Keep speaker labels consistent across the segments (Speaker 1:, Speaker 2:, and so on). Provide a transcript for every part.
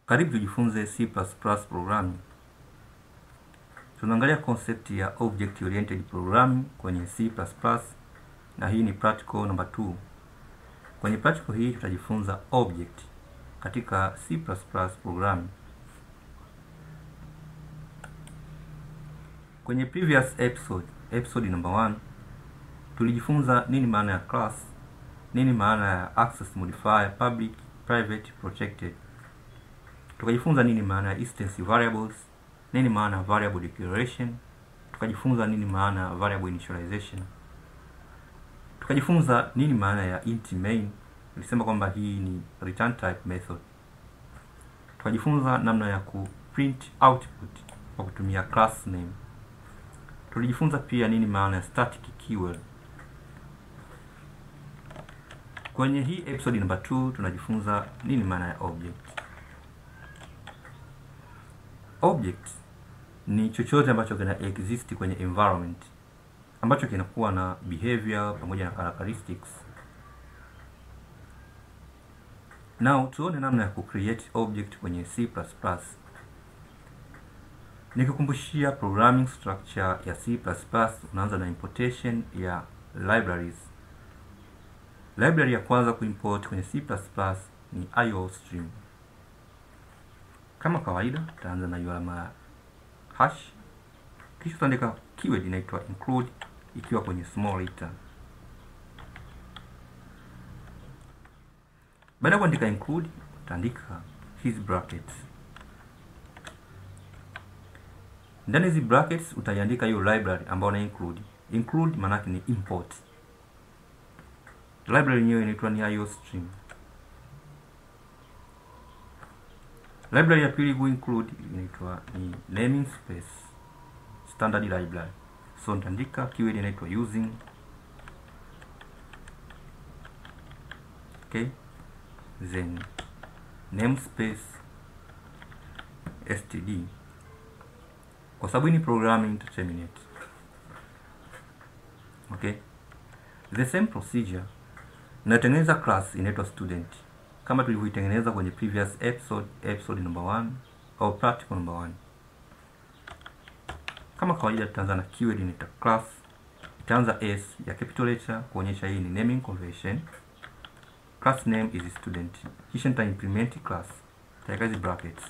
Speaker 1: Karibu tujifunze C++ programming. Tunaangalia concept ya object oriented programming kwenye C++, na hii ni practical number 2. Kwenye practical hii tutajifunza object katika C++ programming. Kwenye previous episode number 1, tulijifunza nini maana ya class, nini maana ya access modifier, public, private, protected. Tukajifunza nini maana ya instance variables, nini maana ya variable declaration, tukajifunza nini maana ya variable initialization. Tukajifunza nini maana ya int main, nilisema kwamba hii ni return type method. Tukajifunza namna ya ku print output kwa kutumia class name. Tulijifunza pia nini maana ya static keyword. Kwenye hii episode number 2 tunajifunza nini maana ya object. Object ni chochote ambacho kina exist kwenye environment, ambacho kinakuwa na behavior pamoja na characteristics. Now tuone namna ya create object kwenye C++. Nikikumbushia programming structure ya C++, unaanza na importation ya libraries. Library ya kwanza kuimport kwenye C++ ni IOStream. Kama kawaida tutaanza na alama hash, kisha tutaandika keyword inaitwa include ikiwa kwenye small letter. Baada ya kuandika include, tutaandika hizi brackets. Ndani hizi brackets utaiandika hiyo library ambayo na include. Include maana yake ni import. Library yenyewe inaitwa ni IOStream. Library ya pili ku include inaitwa ni naming space standard library. So nitaandika keyword inaitwa using. Okay, then namespace std. Kwa sababu ni programming to terminate. Okay, the same procedure natengeneza class inaitwa student kama tulivyoitengeneza kwenye previous episode number 1 au practical number 1. Kama kawaida tutaanza na keyword inaitwa class. Itaanza s ya capital letter kuonyesha hii ni naming convention. Class name is student. Kisha nita implement class. Tutaweka hizi brackets.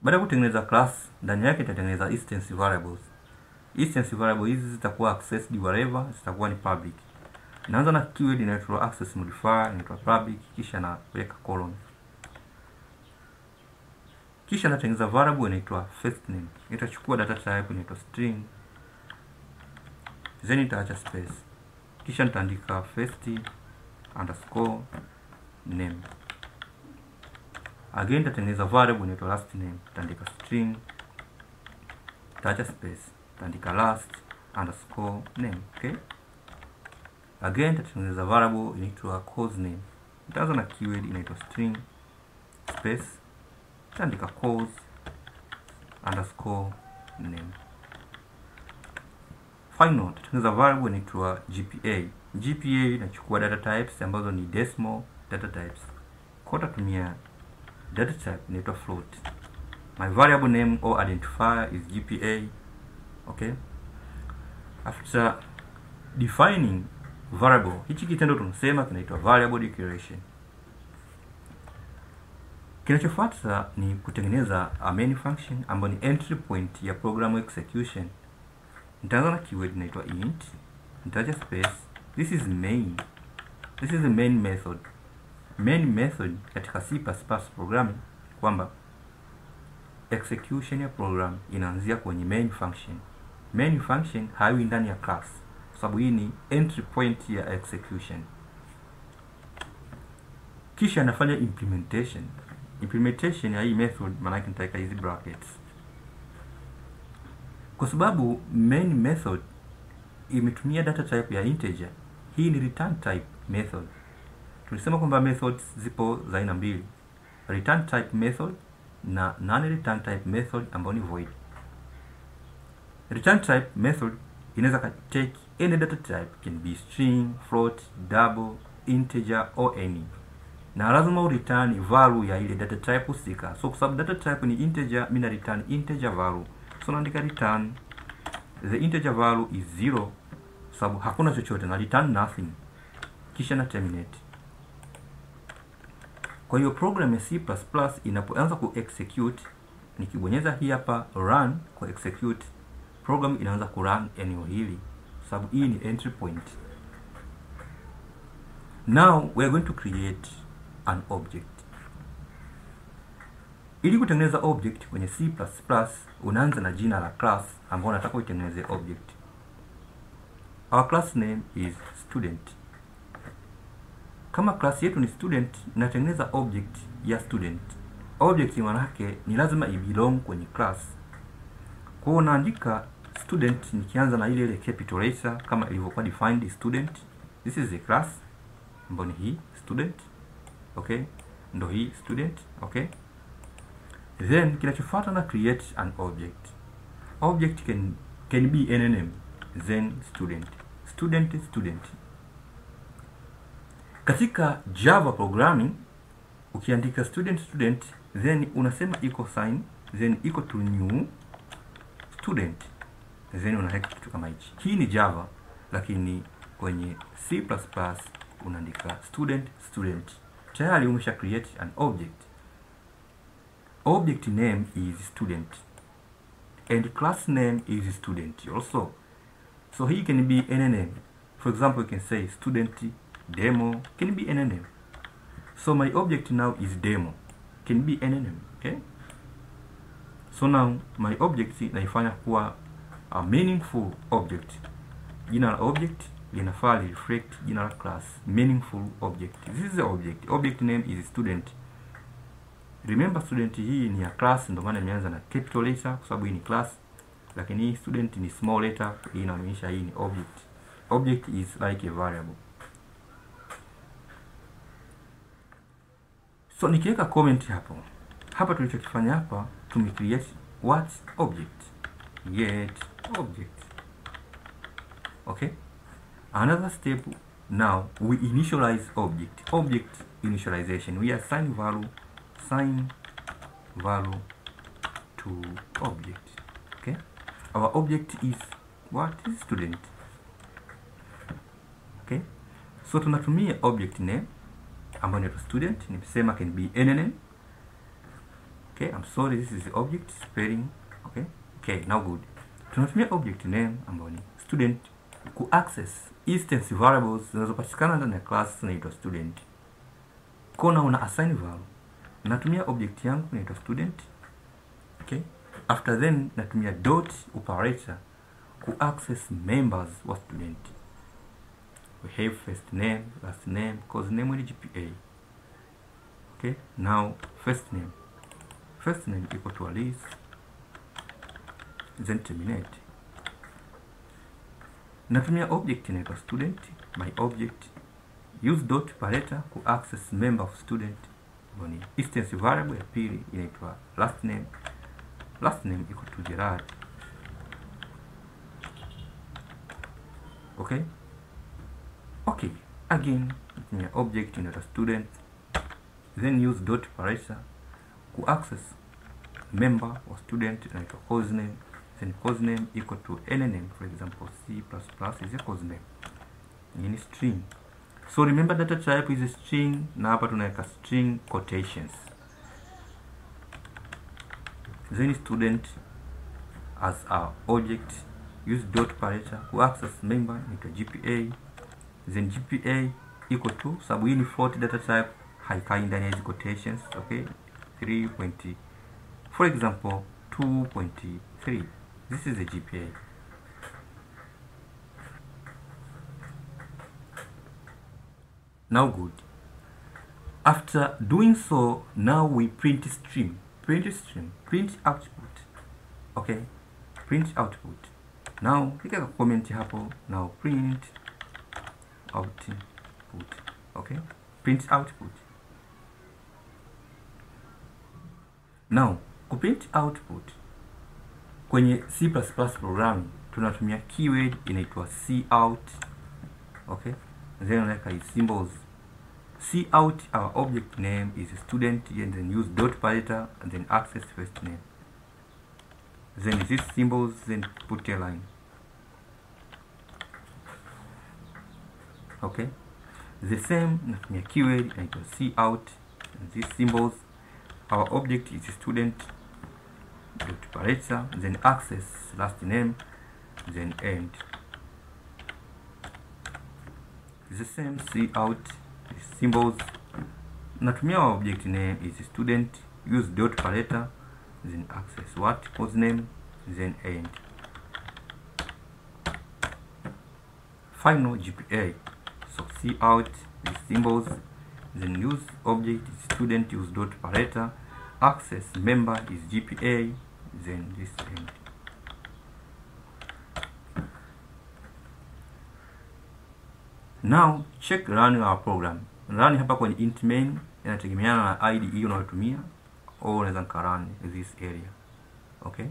Speaker 1: Baada ya kutengeneza class, ndani yake tutatengeneza instance variables. Instance variable hizi zitakuwa accessed wherever, zitakuwa ni public. Naanza na keyword inaitwa access modifier, inaitwa public, kisha naweka colon. Kisha natengeneza variable inaitwa first name. Itachukua data type inaitwa string. Then nitaacha space. Kisha nitaandika first underscore name. Again nitatengeneza variable inaitwa last name. Nitaandika string. Nitaacha space. Nitaandika last underscore name. Okay, again nitatengeneza variable inaitwa course name. Nitaanza na keyword inaitwa string space, nitaandika course underscore name. Final nitatengeneza variable inaitwa GPA. GPA inachukua data types ambazo ni decimal data types. Kwa tutatumia data type inaitwa float. My variable name or identifier is GPA. Okay, after defining variable, hichi kitendo tunasema kinaitwa variable declaration. Kinachofuata ni kutengeneza a main function ambayo ni entry point ya program execution. Nitaanza na keyword inaitwa int, nitaacha space. This is main. This is the main method. Main method katika C++ programming kwamba execution ya program inaanzia kwenye main function. Main function haiwi ndani ya class, sababu hii ni entry point ya execution. Kisha nafanya implementation. Implementation ya hii method maana yake nitaweka hizi brackets. Kwa sababu main method imetumia data type ya integer, hii ni return type method. Tulisema kwamba methods zipo za aina mbili, return type method na non return type method ambayo ni void. Return type method inaweza take any data type, can be string, float, double, integer or any. Na lazima return value ya ile data type husika. So kwa sababu data type ni integer, mimi na return integer value. So naandika return the integer value is 0, sababu hakuna chochote, na return nothing, kisha na terminate. Kwa hiyo program ya C++ inapoanza ku execute, nikibonyeza hii hapa run ku execute, program inaanza ku run eneo hili, sababu hii ni entry point. Now we are going to create an object. Ili kutengeneza object kwenye C++, unaanza na jina la class ambao unataka utengeneze object. Our class name is student. Kama class yetu ni student, natengeneza object ya student. Object maana yake ni lazima ibelong kwenye class. Kwa hiyo naandika student nikianza na ile capital letter kama ilivyokuwa defined student. This is a class ambayo ni hii student. Okay? Ndo hii student, okay? Then kinachofuata na create an object. Object can be any name, then student. Student. Katika Java programming ukiandika student then unasema equal sign then equal to new student, then unaweka kitu kama hichi. Hii ni Java, lakini kwenye C++ unaandika student. Tayari umesha create an object. Object name is student and class name is student also. So he can be any name. For example, you can say student demo, can be any name. So my object now is demo, can be any name. Okay, so now my object naifanya kuwa a meaningful object. Jina la object linafaa reflect jina la class. Meaningful object, this is the object. Object name is student. Remember, student hii ni ya class, ndio maana imeanza na capital letter kwa sababu hii ni class, lakini hii student ni small letter, hii inaonyesha hii ni object. Object is like a variable. So nikiweka comment hapa tulichokifanya hapa, tumecreate what object, get object. Okay, another step, now we initialize object initialization. We assign value to object. Okay, our object is what is student. Okay, so tunatumia object name ambayo ni student. Nimesema can be any name. Okay, I'm sorry, this is the object spelling. Okay, now good. Tunatumia object name ambayo ni student ku access instance variables zinazopatikana ndani ya class inaitwa student. Kona una assign value, natumia object yangu inaitwa student. Okay, after then natumia dot operator ku access members wa student. We have first name, last name, course name and GPA. Okay, now first name equal to Alice, then terminate. Natumia object inaitwa student. My object use dot operator ku access member of student. Boni instance variable ya pili inaitwa last name equal to Gerard. Okay, again natumia object inaitwa student, then use dot operator ku access member of student inaitwa course name, then course name equal to any name. For example, C++ is a course name in string. So remember data type is a string, na hapa tunaweka string quotations. Then student as our object, use dot operator ku access member into GPA, then GPA equal to, sababu hii ni float data type, haikai ndani ya quotations. Okay, 3. For example 2.3. This is the GPA. Now good. After doing so, now we print string. Print output. Okay, print output. Now click a comment hapo. Now print output. Okay, print output. Now kuprint output kwenye C++ programming tunatumia keyword inaitwa cout. Okay, then unaweka his symbols. Cout our object name is student, and then use dot parameter and then access first name, then these symbols, then put a line. Okay, the same natumia keyword inaitwa cout and these symbols. Our object is student dot parameter, then access last name, then end. The same cout symbols. Natumia our object name is student, use dot parameter, then access what course name, then end. Final GPA. So cout the symbols, then use object is student, use dot parameter, access member is GPA, then this end. Now check run our program. Run hapa kwenye int main inategemeana na IDE unayotumia, au unaweza run this area. Okay,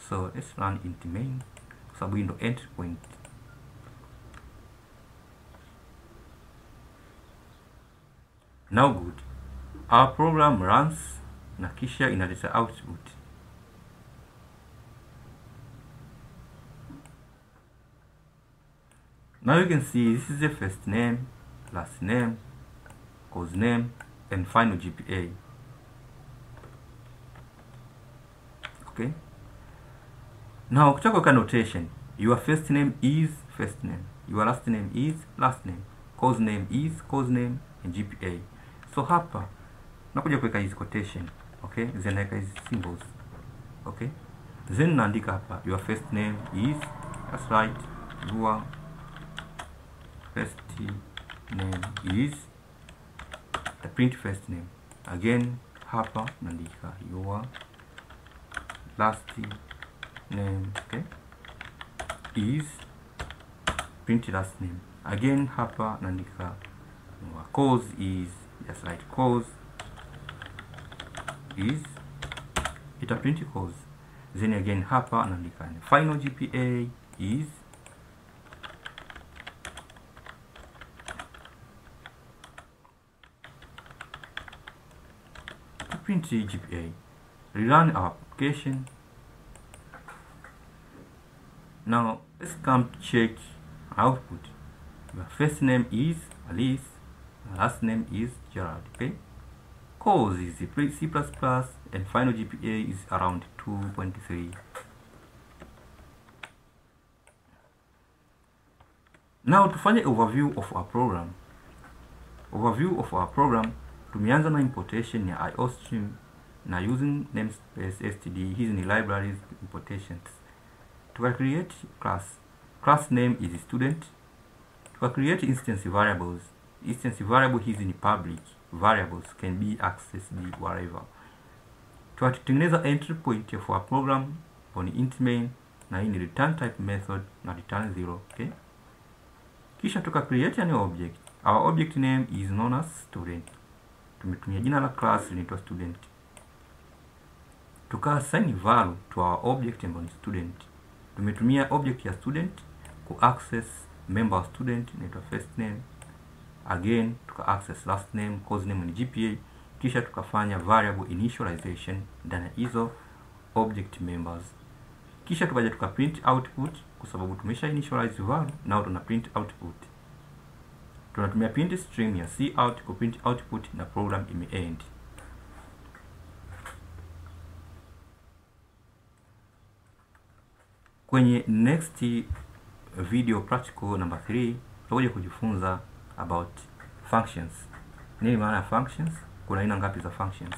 Speaker 1: so let's run int main kwa sababu hii ndio entry point. Now good, our program runs na kisha inaleta output. Now you can see this is the first name, last name, course name, and final GPA. Okay, now ukitaka kuweka notation, your first name is first name, your last name is last name, course name is course name, and GPA. So hapa nakuja kuweka hizi quotation. Okay, then naweka hizi symbols. Okay, then naandika hapa your first name is, that's right, your first name is, the print first name. Again hapa naandika your last name, okay, is, print last name. Again hapa naandika your course is, just like course is, ita print course. Then again hapa naandika final GPA is, to print GPA. Rerun our application. Now let's come check output. Your first name is Alice, last name is Gerard. Okay, course is C++, and final GPA is around 2.3. Now tufanye overview of our program. Overview of our program, tumeanza na importation ya IOStream na using namespace std. Hizi ni libraries importations. Tuka create class name is student. Tuka create instance variables. Instance variable hizi ni public variables, can be accessed wherever. Tukatengeneza entry point for our program on int main, na hii ni return type method na return 0. Okay, kisha tuka create a new object. Our object name is known as student. Tumetumia jina la class linaitwa student. Tuka assign value to our object ambayo ni student. Tumetumia object ya student ku access member student inaitwa first name. Again tuka access last name, course name ni GPA, kisha tukafanya variable initialization ndani ya hizo object members. Kisha tukaja tuka print output kwa sababu tumesha initialize value, now tuna print output. Tunatumia print string ya cout ku print output na program imeend. Kwenye next video practical number 3 tutakuja kujifunza about functions. Nini maana ya functions? Kuna aina ngapi za functions?